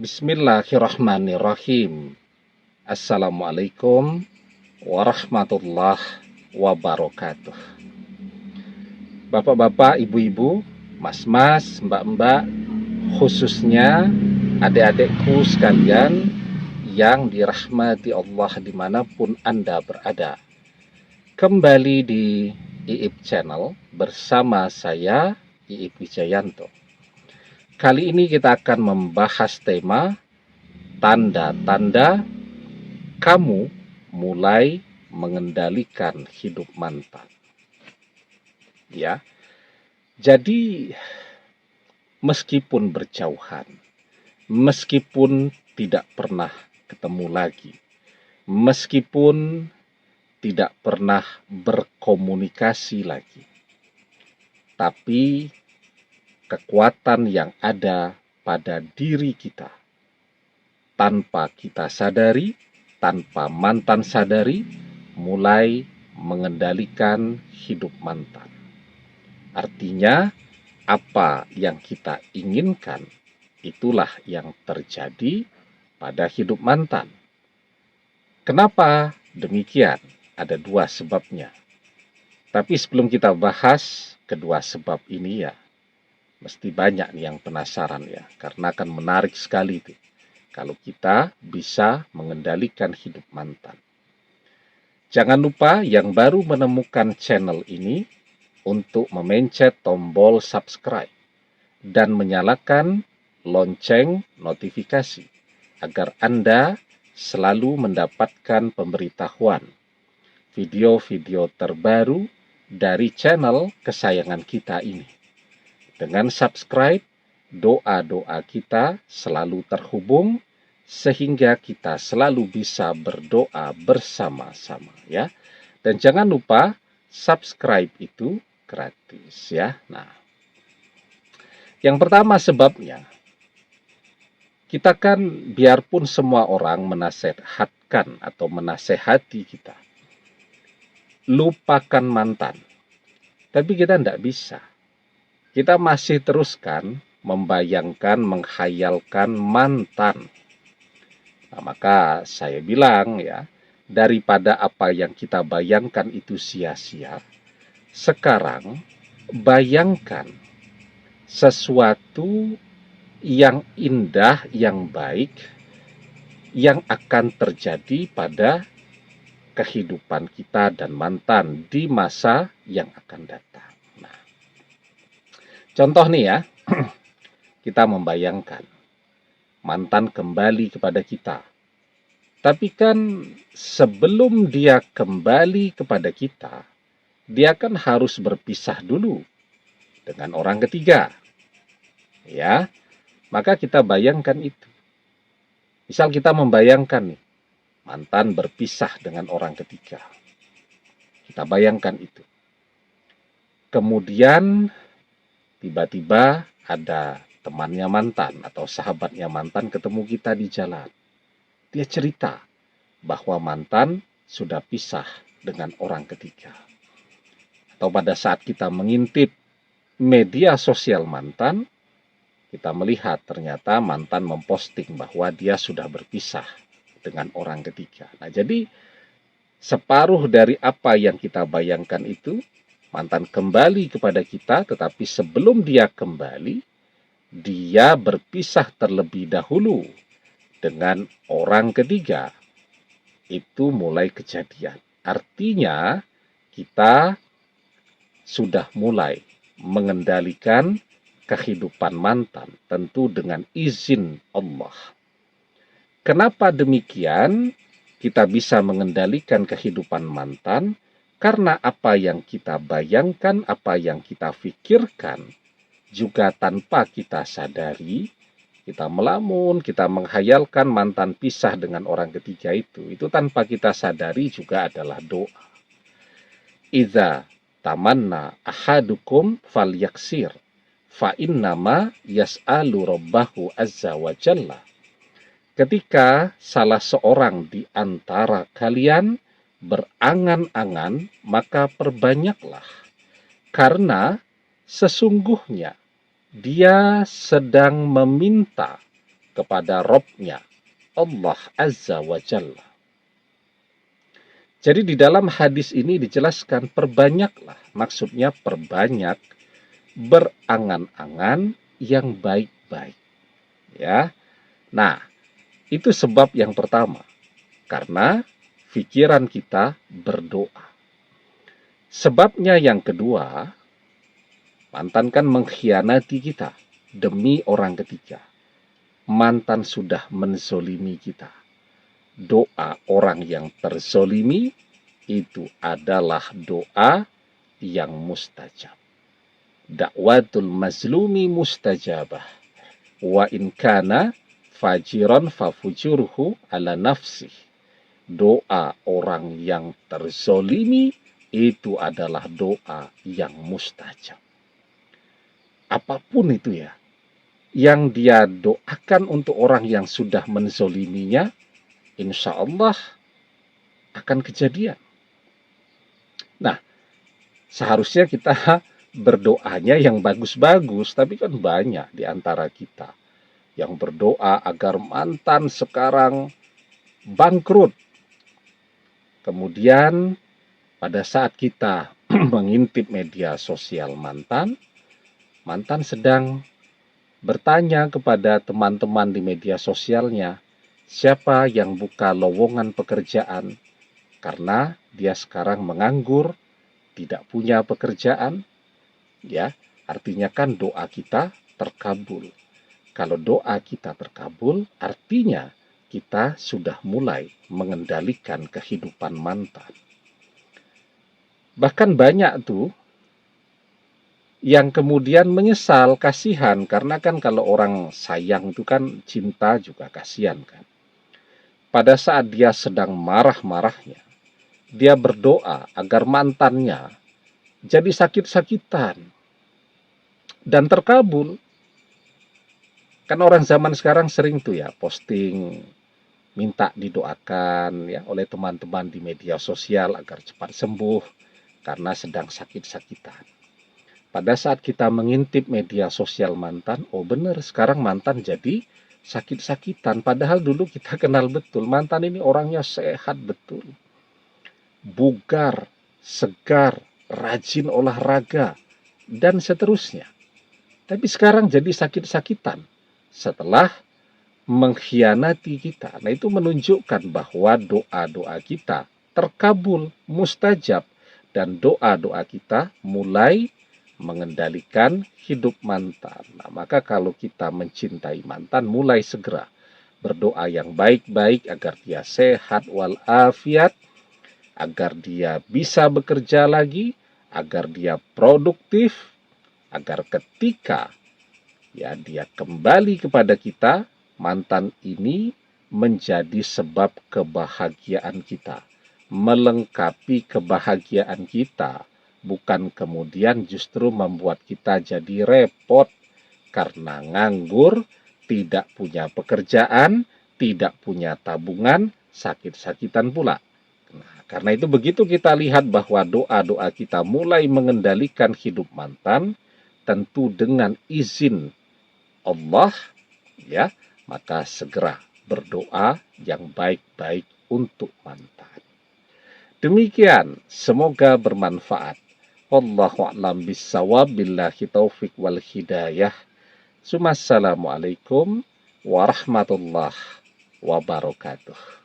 Bismillahirrahmanirrahim. Assalamualaikum warahmatullahi wabarakatuh. Bapak-bapak, ibu-ibu, mas-mas, mbak-mbak, khususnya adik-adikku sekalian yang dirahmati Allah dimanapun Anda berada. Kembali di Iip Channel bersama saya, Iip Wijayanto. Kali ini kita akan membahas tema tanda-tanda kamu mulai mengendalikan hidup mantan. Ya. Jadi meskipun berjauhan, meskipun tidak pernah ketemu lagi, meskipun tidak pernah berkomunikasi lagi, tapi kekuatan yang ada pada diri kita tanpa kita sadari, tanpa mantan sadari, mulai mengendalikan hidup mantan. Artinya, apa yang kita inginkan, itulah yang terjadi pada hidup mantan. Kenapa demikian? Ada dua sebabnya. Tapi sebelum kita bahas kedua sebab ini ya, mesti banyak nih yang penasaran ya, karena akan menarik sekali tuh kalau kita bisa mengendalikan hidup mantan. Jangan lupa yang baru menemukan channel ini untuk memencet tombol subscribe dan menyalakan lonceng notifikasi agar Anda selalu mendapatkan pemberitahuan video-video terbaru dari channel kesayangan kita ini. Dengan subscribe, doa-doa kita selalu terhubung sehingga kita selalu bisa berdoa bersama-sama ya. Dan jangan lupa subscribe itu gratis ya. Nah, yang pertama sebabnya, kita kan biarpun semua orang menasehatkan atau menasehati kita, lupakan mantan, tapi kita tidak bisa. Kita masih teruskan membayangkan, menghayalkan mantan. Nah, maka saya bilang ya, daripada apa yang kita bayangkan itu sia-sia, sekarang bayangkan sesuatu yang indah, yang baik, yang akan terjadi pada kehidupan kita dan mantan di masa yang akan datang. Contoh nih ya, kita membayangkan mantan kembali kepada kita. Tapi kan sebelum dia kembali kepada kita, dia kan harus berpisah dulu dengan orang ketiga. Ya, maka kita bayangkan itu. Misal kita membayangkan nih, mantan berpisah dengan orang ketiga. Kita bayangkan itu. Kemudian tiba-tiba ada temannya mantan atau sahabatnya mantan ketemu kita di jalan. Dia cerita bahwa mantan sudah pisah dengan orang ketiga. Atau pada saat kita mengintip media sosial mantan, kita melihat ternyata mantan memposting bahwa dia sudah berpisah dengan orang ketiga. Nah, jadi separuh dari apa yang kita bayangkan itu, mantan kembali kepada kita, tetapi sebelum dia kembali, dia berpisah terlebih dahulu dengan orang ketiga. Itu mulai kejadian. Artinya, kita sudah mulai mengendalikan kehidupan mantan, tentu dengan izin Allah. Kenapa demikian? Kita bisa mengendalikan kehidupan mantan, karena apa yang kita bayangkan, apa yang kita pikirkan, juga tanpa kita sadari, kita melamun, kita menghayalkan mantan pisah dengan orang ketiga itu tanpa kita sadari juga adalah doa. Idza tamanna ahadukum falyaksir, fa innama yas'alu rabbahu azza wa jalla. Ketika salah seorang di antara kalian berangan-angan, maka perbanyaklah, karena sesungguhnya dia sedang meminta kepada Robnya, Allah Azza wa Jalla. Jadi di dalam hadis ini dijelaskan perbanyaklah, maksudnya perbanyak berangan-angan yang baik-baik. Ya. Nah, itu sebab yang pertama. Karena pikiran kita berdoa. Sebabnya yang kedua, mantan kan mengkhianati kita demi orang ketiga. Mantan sudah menzolimi kita. Doa orang yang terzolimi itu adalah doa yang mustajab. Dakwatul mazlumi mustajabah. Wa in kana fajiran fafujuruhu ala nafsih. Doa orang yang terzolimi itu adalah doa yang mustajab. Apapun itu ya, yang dia doakan untuk orang yang sudah menzoliminya, insya Allah akan kejadian. Nah, seharusnya kita berdoanya yang bagus-bagus, tapi kan banyak di antara kita yang berdoa agar mantan sekarang bangkrut. Kemudian pada saat kita mengintip media sosial mantan sedang bertanya kepada teman-teman di media sosialnya, siapa yang buka lowongan pekerjaan karena dia sekarang menganggur, tidak punya pekerjaan, ya, artinya kan doa kita terkabul. Kalau doa kita terkabul, artinya kita sudah mulai mengendalikan kehidupan mantan. Bahkan banyak tuh yang kemudian menyesal, kasihan, karena kan kalau orang sayang itu kan cinta juga kasihan kan. Pada saat dia sedang marah-marahnya, dia berdoa agar mantannya jadi sakit-sakitan dan terkabul. Kan orang zaman sekarang sering tuh ya posting minta didoakan ya oleh teman-teman di media sosial agar cepat sembuh karena sedang sakit-sakitan. Pada saat kita mengintip media sosial mantan, oh benar sekarang mantan jadi sakit-sakitan. Padahal dulu kita kenal betul, mantan ini orangnya sehat betul. Bugar, segar, rajin olahraga, dan seterusnya. Tapi sekarang jadi sakit-sakitan setelah mengkhianati kita. Nah itu menunjukkan bahwa doa-doa kita terkabul, mustajab, dan doa-doa kita mulai mengendalikan hidup mantan. Nah, maka kalau kita mencintai mantan, mulai segera berdoa yang baik-baik agar dia sehat walafiat, agar dia bisa bekerja lagi, agar dia produktif, agar ketika ya dia kembali kepada kita, mantan ini menjadi sebab kebahagiaan kita, melengkapi kebahagiaan kita. Bukan kemudian justru membuat kita jadi repot karena nganggur, tidak punya pekerjaan, tidak punya tabungan, sakit-sakitan pula. Nah, karena itu begitu kita lihat bahwa doa-doa kita mulai mengendalikan hidup mantan, tentu dengan izin Allah, ya, maka segera berdoa yang baik-baik untuk mantan. Demikian, semoga bermanfaat. Wallahu a'lam bissawab, billahi taufik wal hidayah. Assalamualaikum warahmatullahi wabarakatuh.